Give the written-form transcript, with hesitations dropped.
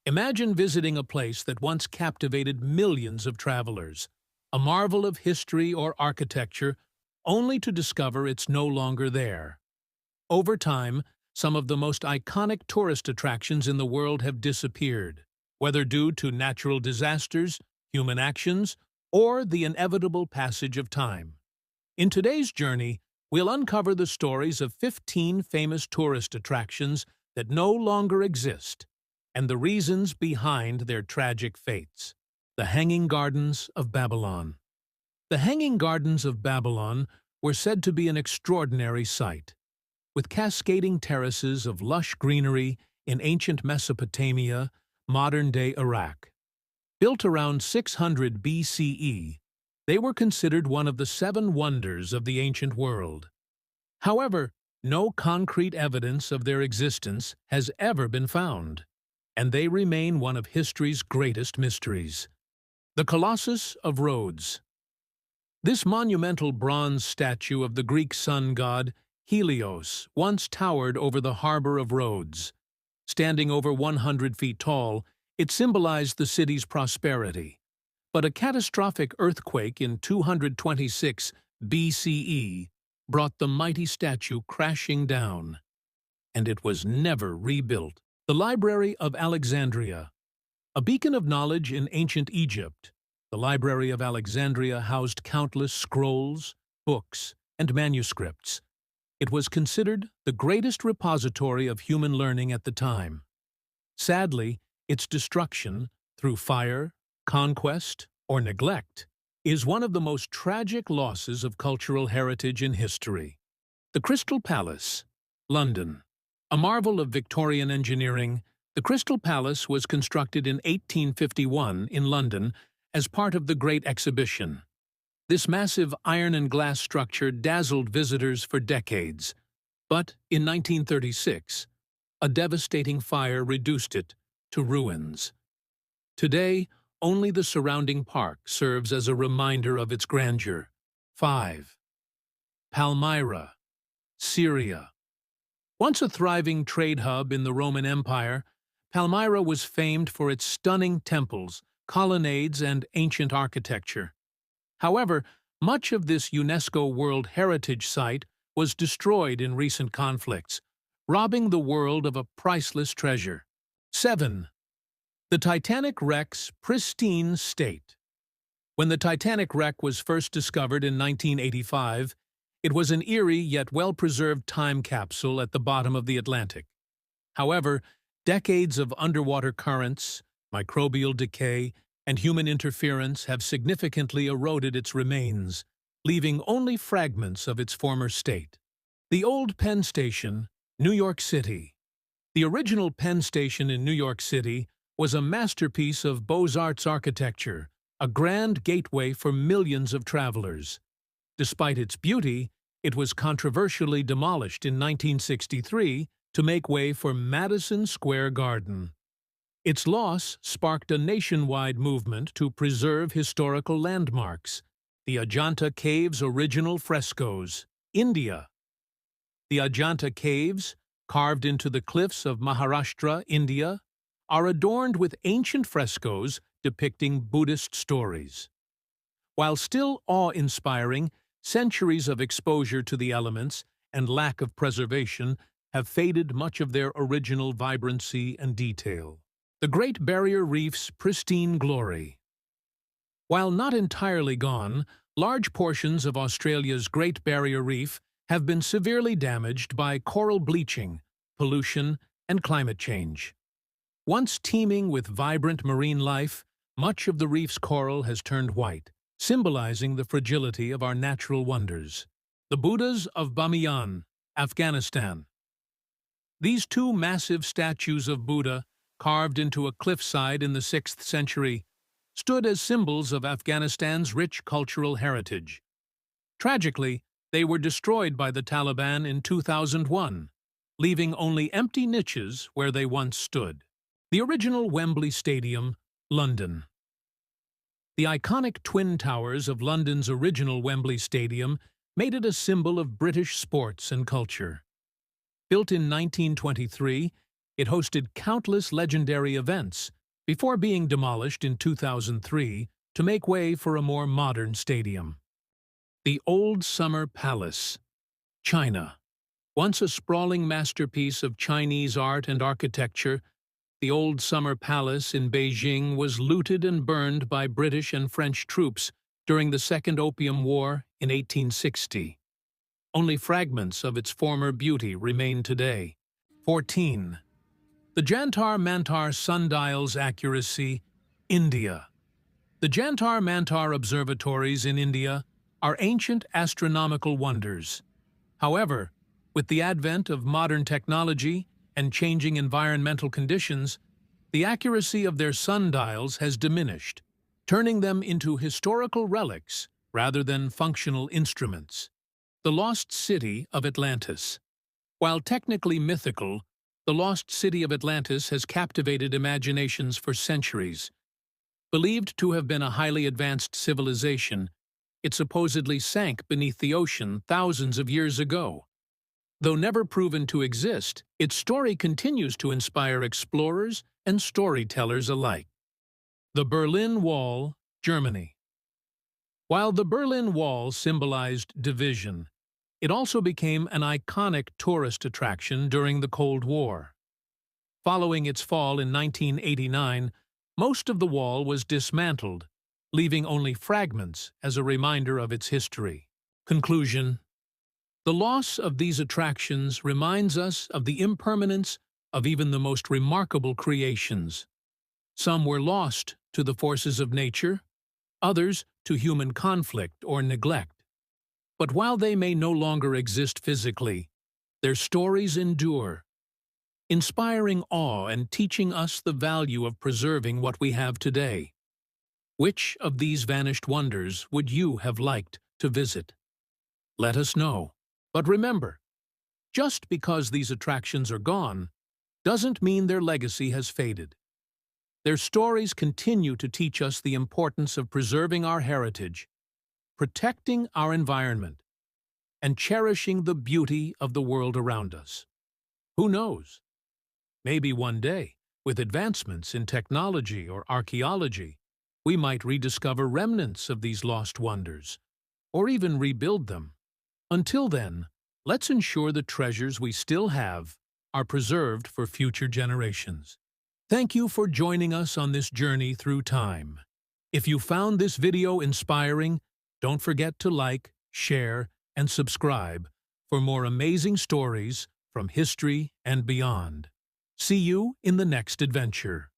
Imagine visiting a place that once captivated millions of travelers, a marvel of history or architecture, only to discover it's no longer there. Over time, some of the most iconic tourist attractions in the world have disappeared, whether due to natural disasters, human actions, or the inevitable passage of time. In today's journey, we'll uncover the stories of 15 famous tourist attractions that no longer exist, and the reasons behind their tragic fates. The Hanging Gardens of Babylon. The Hanging Gardens of Babylon were said to be an extraordinary sight, with cascading terraces of lush greenery in ancient Mesopotamia, modern-day Iraq. Built around 600 BCE, they were considered one of the seven wonders of the ancient world. However, no concrete evidence of their existence has ever been found, and they remain one of history's greatest mysteries. The Colossus of Rhodes. This monumental bronze statue of the Greek sun god Helios once towered over the harbor of Rhodes. Standing over 100 feet tall, it symbolized the city's prosperity. But a catastrophic earthquake in 226 BCE brought the mighty statue crashing down, and it was never rebuilt. The Library of Alexandria. A beacon of knowledge in ancient Egypt, the Library of Alexandria housed countless scrolls, books, and manuscripts. It was considered the greatest repository of human learning at the time. Sadly, its destruction, through fire, conquest, or neglect, is one of the most tragic losses of cultural heritage in history. The Crystal Palace, London. A marvel of Victorian engineering, the Crystal Palace was constructed in 1851 in London as part of the Great Exhibition. This massive iron and glass structure dazzled visitors for decades, but in 1936, a devastating fire reduced it to ruins. Today, only the surrounding park serves as a reminder of its grandeur. 5. Palmyra, Syria. Once a thriving trade hub in the Roman Empire, Palmyra was famed for its stunning temples, colonnades, and ancient architecture. However, much of this UNESCO World Heritage Site was destroyed in recent conflicts, robbing the world of a priceless treasure. 7. The Titanic wreck's pristine state. When the Titanic wreck was first discovered in 1985, it was an eerie yet well-preserved time capsule at the bottom of the Atlantic. However, decades of underwater currents, microbial decay, and human interference have significantly eroded its remains, leaving only fragments of its former state. The Old Penn Station, New York City. The original Penn Station in New York City was a masterpiece of Beaux-Arts architecture, a grand gateway for millions of travelers. Despite its beauty, it was controversially demolished in 1963 to make way for Madison Square Garden. Its loss sparked a nationwide movement to preserve historical landmarks. The Ajanta Caves' original frescoes, India. The Ajanta Caves, carved into the cliffs of Maharashtra, India, are adorned with ancient frescoes depicting Buddhist stories. While still awe-inspiring, centuries of exposure to the elements and lack of preservation have faded much of their original vibrancy and detail. The Great Barrier Reef's pristine glory. While not entirely gone, large portions of Australia's Great Barrier Reef have been severely damaged by coral bleaching, pollution, and climate change. Once teeming with vibrant marine life, much of the reef's coral has turned white, symbolizing the fragility of our natural wonders. The Buddhas of Bamiyan, Afghanistan. These two massive statues of Buddha, carved into a cliffside in the 6th century, stood as symbols of Afghanistan's rich cultural heritage. Tragically, they were destroyed by the Taliban in 2001, leaving only empty niches where they once stood. The original Wembley Stadium, London. The iconic twin towers of London's original Wembley Stadium made it a symbol of British sports and culture. Built in 1923, It hosted countless legendary events before being demolished in 2003 to make way for a more modern stadium. The Old Summer Palace, China. Once a sprawling masterpiece of Chinese art and architecture, the Old Summer Palace in Beijing was looted and burned by British and French troops during the Second Opium War in 1860. Only fragments of its former beauty remain today. 14. The Jantar-Mantar Sundial's Accuracy, India. The Jantar-Mantar observatories in India are ancient astronomical wonders. However, with the advent of modern technology and changing environmental conditions, the accuracy of their sundials has diminished, turning them into historical relics rather than functional instruments. The Lost City of Atlantis. While technically mythical, the Lost City of Atlantis has captivated imaginations for centuries. Believed to have been a highly advanced civilization, it supposedly sank beneath the ocean thousands of years ago. Though never proven to exist, its story continues to inspire explorers and storytellers alike. The Berlin Wall, Germany. While the Berlin Wall symbolized division, it also became an iconic tourist attraction during the Cold War. Following its fall in 1989, most of the wall was dismantled, leaving only fragments as a reminder of its history. Conclusion. The loss of these attractions reminds us of the impermanence of even the most remarkable creations. Some were lost to the forces of nature, others to human conflict or neglect. But while they may no longer exist physically, their stories endure, inspiring awe and teaching us the value of preserving what we have today. Which of these vanished wonders would you have liked to visit? Let us know. But remember, just because these attractions are gone, doesn't mean their legacy has faded. Their stories continue to teach us the importance of preserving our heritage, protecting our environment, and cherishing the beauty of the world around us. Who knows? Maybe one day, with advancements in technology or archaeology, we might rediscover remnants of these lost wonders, or even rebuild them. Until then, let's ensure the treasures we still have are preserved for future generations. Thank you for joining us on this journey through time. If you found this video inspiring, don't forget to like, share, and subscribe for more amazing stories from history and beyond. See you in the next adventure.